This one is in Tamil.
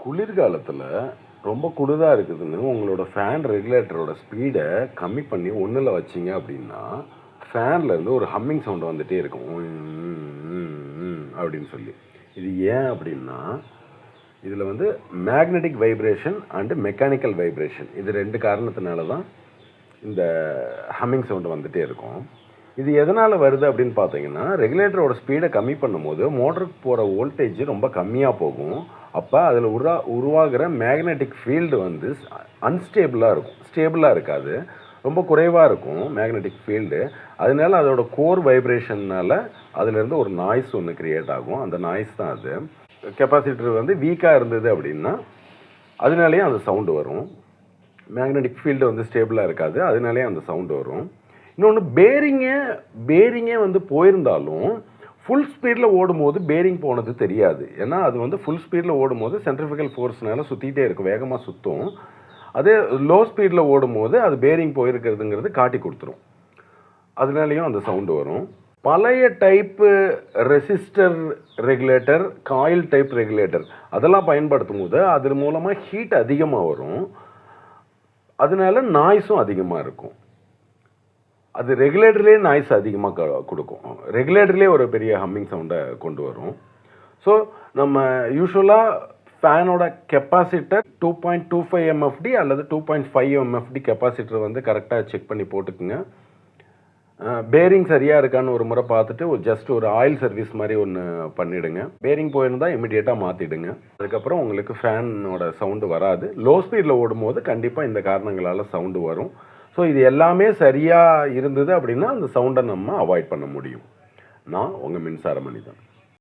குளிர்காலத்தில் ரொம்ப குளிராக இருக்குதுன்னு உங்களோட ஃபேன் ரெகுலேட்டரோட ஸ்பீடை கம்மி பண்ணி ஒன்றில் வச்சிங்க அப்படின்னா ஃபேன்லேருந்து ஒரு ஹம்மிங் சவுண்டு வந்துகிட்டே இருக்கும் அப்படின்னு சொல்லி. இது ஏன் அப்படின்னா இதில் வந்து magnetic vibration and mechanical vibration இது ரெண்டு காரணத்தினால தான் இந்த ஹம்மிங் சவுண்டு வந்துகிட்டே இருக்கும். இது எதனால் வருது அப்படின்னு பார்த்தீங்கன்னா, ரெகுலேட்டரோட ஸ்பீடை கம்மி பண்ணும்போது மோட்டருக்கு போகிற வோல்டேஜ் ரொம்ப கம்மியாக போகும். அப்போ அதில் உருவாகிற மேக்னெட்டிக் ஃபீல்டு வந்து அன்ஸ்டேபிளாக இருக்கும், ஸ்டேபிளாக இருக்காது, ரொம்ப குறைவாக இருக்கும் மேக்னெட்டிக் ஃபீல்டு. அதனால அதோட கோர் வைப்ரேஷன்னால் அதுலேருந்து ஒரு நாய்ஸ் ஒன்று க்ரியேட் ஆகும். அந்த நாய்ஸ் தான் அது. கெப்பாசிட்டர் வந்து வீக்காக இருந்தது அப்படின்னா அதனாலேயே அந்த சவுண்டு வரும். மேக்னெட்டிக் ஃபீல்டு வந்து ஸ்டேபிளாக இருக்காது, அதனாலேயே அந்த சவுண்டு வரும். இன்னொன்று பேரிங்கே வந்து போயிருந்தாலும் ஃபுல் ஸ்பீடில் ஓடும்போது பேரிங் போனது தெரியாது. ஏன்னா அது வந்து ஃபுல் ஸ்பீடில் ஓடும்போது சென்ட்ரிஃபிகல் ஃபோர்ஸ்னால சுற்றிகிட்டே இருக்கும், வேகமாக சுற்றும். அதே லோ ஸ்பீடில் ஓடும்போது அது பேரிங் போயிருக்கிறதுங்கிறது காட்டி கொடுத்துரும். அதனாலேயும் அந்த சவுண்டு வரும். பழைய type resistor regulator, coil type regulator அதெல்லாம் பயன்படுத்தும் போது அது மூலமாக ஹீட் அதிகமாக வரும், அதனால நாய்ஸும் அதிகமாக இருக்கும். அது ரெகுலேட்டர்லேயே நாய்ஸ் அதிகமாக கொடுக்கும், ரெகுலேட்டர்லேயே ஒரு பெரிய ஹம்மிங் சவுண்டை கொண்டு வரும். ஸோ நம்ம யூஸ்வலாக ஃபேனோட கெப்பாசிட்டர் 2.25 MFD அல்லது 2.5 MFD கெப்பாசிட்டர் வந்து கரெக்டாக செக் பண்ணி போட்டுக்குங்க. பேரிங் சரியாக இருக்கான்னு ஒரு முறை பார்த்துட்டு ஜஸ்ட் ஒரு ஆயில் சர்வீஸ் மாதிரி ஒன்று பண்ணிவிடுங்க. பேரிங் போயிருந்தால் இமிடியேட்டாக மாற்றிடுங்க. அதுக்கப்புறம் உங்களுக்கு ஃபேனோட சவுண்டு வராது. லோ ஸ்பீடில் ஓடும்போது கண்டிப்பாக இந்த காரணங்களால் சவுண்டு வரும். ஸோ இது எல்லாமே சரியாக இருந்தது அப்படின்னா அந்த சவுண்டை நம்ம அவாய்ட் பண்ண முடியும். நான் உங்கள் மின்சார மனிதன்.